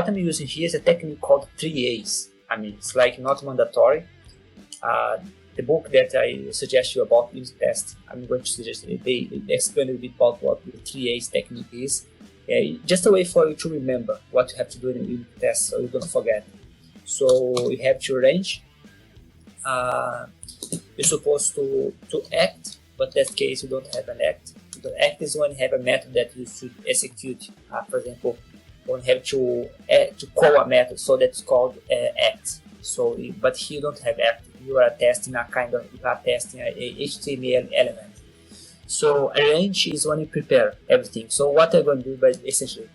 what I'm using here is a technique called 3As. I mean, it's like not mandatory. The book that I suggest you about unit test, I'm going to suggest they explain a bit about what the 3As technique is. Just a way for you to remember what you have to do in a unit test so you don't forget. So you have to arrange. You're supposed to act, but in that case you don't have an act. The act is when you have a method that you should execute. For example, when you have to call a method, so that's called act. So, but here you don't have act. You are testing a HTML element. So arrange is when you prepare everything. So what I'm going to do, but essentially,